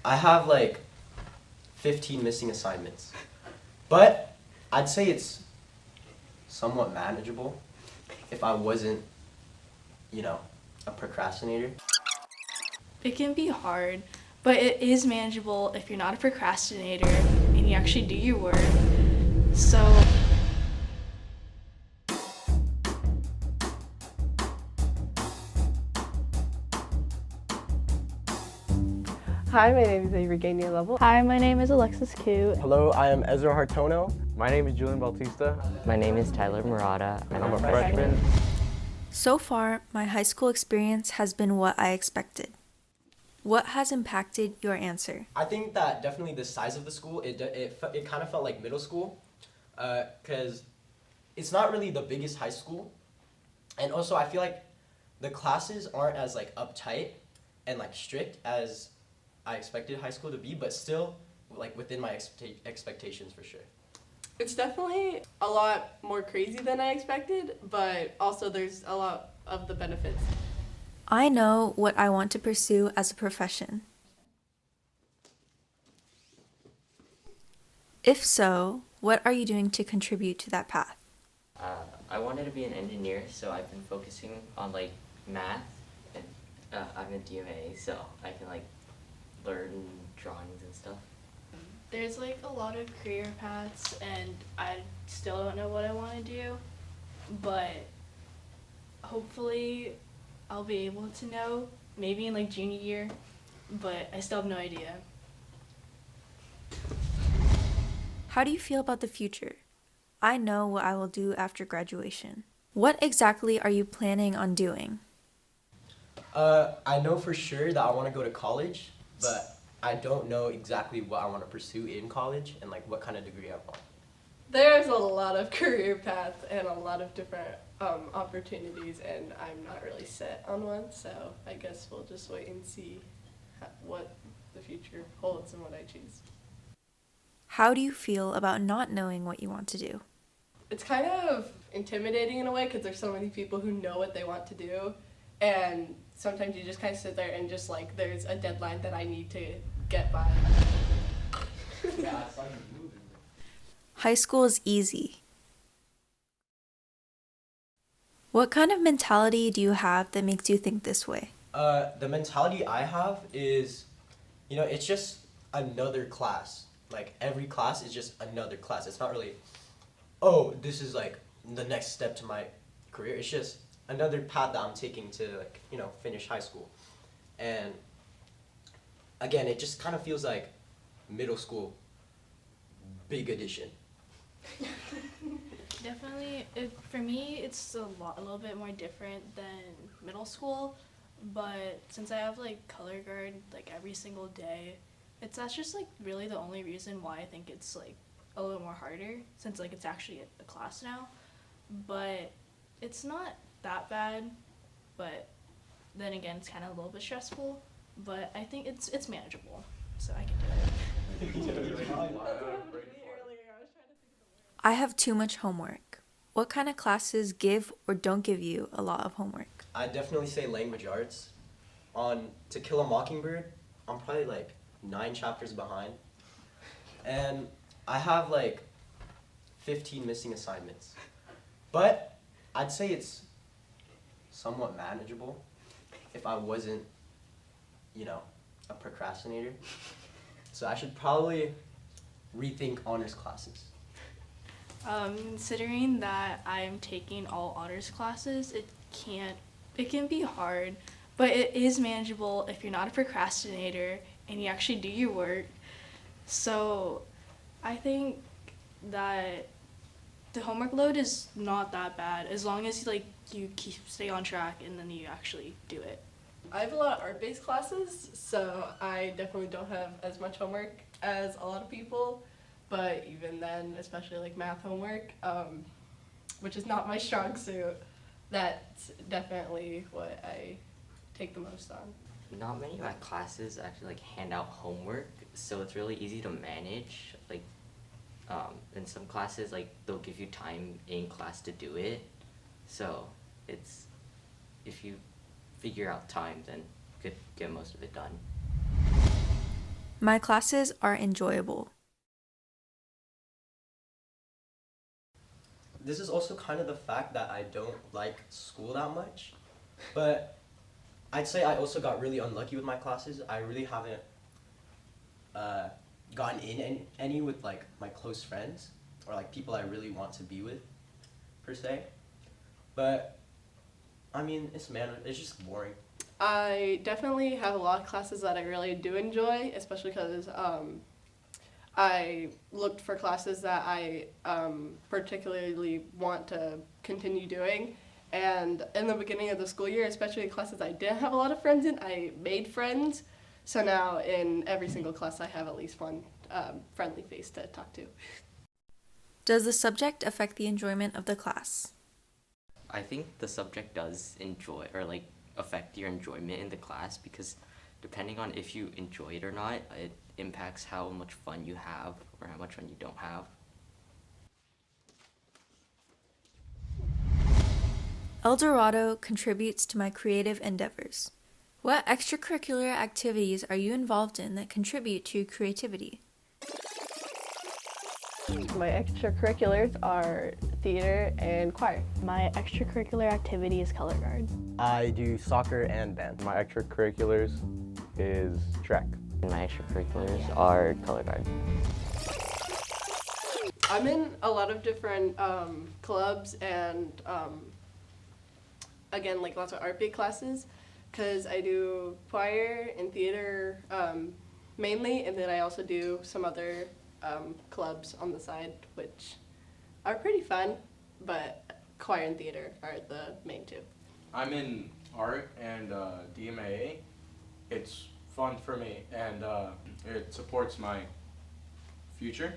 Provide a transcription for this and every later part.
I have like 15 missing assignments, but I'd say it's somewhat manageable if I wasn't, a procrastinator. It can be hard, but it is manageable if you're not a procrastinator and you actually do your work. So Hi, my name is Avery Gainier Level. hi, my name is Alexis Cute. Hello, I am Ezra Hartono. My name is Julian Bautista. My name is Tyler Murata, and I'm a freshman. So far, my high school experience has been what I expected. What has impacted your answer? I think that definitely the size of the school, it kind of felt like middle school, because it's not really the biggest high school, and also I feel like the classes aren't as like uptight and like strict as I expected high school to be, but still like within my expectations for sure. It's definitely a lot more crazy than I expected, but also there's a lot of the benefits. I know what I want to pursue as a profession. If so, what are you doing to contribute to that path? I wanted to be an engineer, so I've been focusing on like math, and I'm a DMA, so I can like learn drawings and stuff. There's like a lot of career paths and I still don't know what I want to do, but hopefully I'll be able to know maybe in like junior year, but I still have no idea. How do you feel about the future? I know what I will do after graduation. What exactly are you planning on doing? I know for sure that I want to go to college, but I don't know exactly what I want to pursue in college and like what kind of degree I want. There's a lot of career paths and a lot of different opportunities, and I'm not really set on one, so I guess we'll just wait and see what the future holds and what I choose. How do you feel about not knowing what you want to do? It's kind of intimidating in a way because there's so many people who know what they want to do, and sometimes you just kind of sit there and just like there's a deadline that I need to get by. High school is easy. What kind of mentality do you have that makes you think this way? The mentality I have is, it's just another class. Like every class is just another class. It's not really, oh, this is like the next step to my career. It's just another path that I'm taking to like, finish high school. And again, it just kind of feels like middle school, big addition. Definitely, for me, it's a little bit more different than middle school, but since I have like color guard like every single day, that's just like really the only reason why I think it's like a little more harder since like it's actually a class now, but it's not that bad, but then again, it's kind of a little bit stressful, but I think it's manageable, so I can do it. I have too much homework. What kind of classes give or don't give you a lot of homework? I definitely say language arts. On To Kill a Mockingbird, I'm probably like 9 chapters behind. And I have like 15 missing assignments. But I'd say it's somewhat manageable if I wasn't, a procrastinator. So I should probably rethink honors classes. Considering that I'm taking all honors classes, it can be hard, but it is manageable if you're not a procrastinator and you actually do your work. So I think that the homework load is not that bad as long as you stay on track and then you actually do it. I have a lot of art-based classes, so I definitely don't have as much homework as a lot of people. But even then, especially like math homework, which is not my strong suit, that's definitely what I take the most on. Not many of my classes actually like hand out homework, so it's really easy to manage. Like, in some classes, like they'll give you time in class to do it, so it's if you figure out time, then you could get most of it done. My classes are enjoyable. This is also kind of the fact that I don't like school that much, but I'd say I also got really unlucky with my classes. I really haven't gotten in any with like my close friends or like people I really want to be with, per se. But I mean, it's just boring. I definitely have a lot of classes that I really do enjoy, especially because I looked for classes that I particularly want to continue doing. And in the beginning of the school year, especially classes I didn't have a lot of friends in, I made friends. So now in every single class I have at least one friendly face to talk to. Does the subject affect the enjoyment of the class? I think the subject does enjoy or like affect your enjoyment in the class because depending on if you enjoy it or not, it impacts how much fun you have or how much fun you don't have. El Dorado contributes to my creative endeavors. What extracurricular activities are you involved in that contribute to your creativity? My extracurriculars are theater and choir. My extracurricular activity is color guard. I do soccer and band. My extracurriculars is track. My extracurriculars are color guard. I'm in a lot of different clubs and again, like lots of art-based classes because I do choir and theater mainly, and then I also do some other clubs on the side, which are pretty fun, but choir and theater are the main two. I'm in art and DMAA. It's fun for me and it supports my future,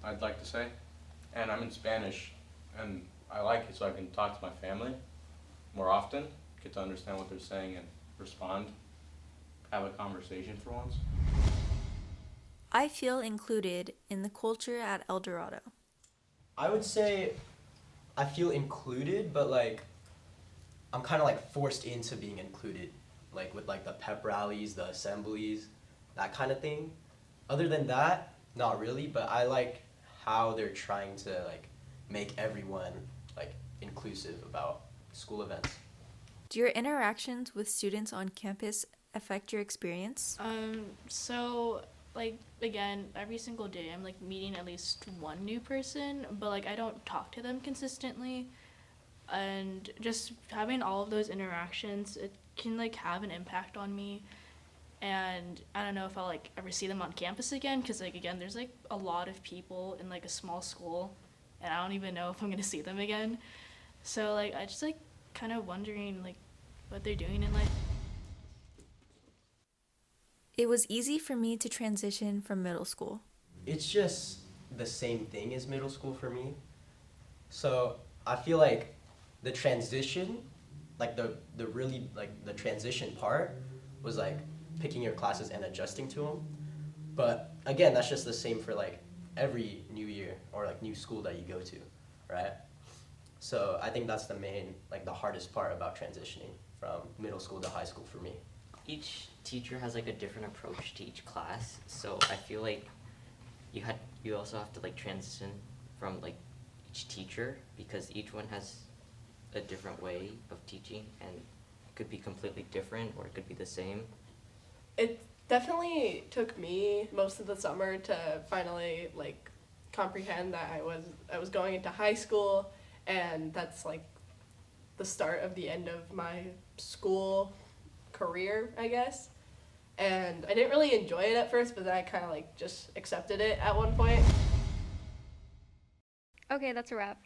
I'd like to say. And I'm in Spanish and I like it so I can talk to my family more often, get to understand what they're saying and respond, have a conversation for once. I feel included in the culture at El Dorado. I would say I feel included, but like I'm kind of like forced into being included, like with like the pep rallies, the assemblies, that kind of thing. Other than that, not really, but I like how they're trying to like make everyone like inclusive about school events. Do your interactions with students on campus affect your experience? So like again, every single day I'm like meeting at least one new person, but like I don't talk to them consistently. And just having all of those interactions, it can like have an impact on me. And I don't know if I'll like ever see them on campus again, because like again, there's like a lot of people in like a small school, and I don't even know if I'm gonna see them again. So like I just like kind of wondering like what they're doing in life. It was easy for me to transition from middle school. It's just the same thing as middle school for me. So I feel like the transition, like the really like the transition part was like picking your classes and adjusting to them. But again, that's just the same for like every new year or like new school that you go to, right? So I think that's the main, like the hardest part about transitioning from middle school to high school for me. Each teacher has like a different approach to each class, so I feel like you also have to like transition from like each teacher because each one has a different way of teaching and it could be completely different or it could be the same. It definitely took me most of the summer to finally like comprehend that I was going into high school, and that's like the start of the end of my school career, I guess. And I didn't really enjoy it at first, but then I kind of like just accepted it at one point. Okay, that's a wrap.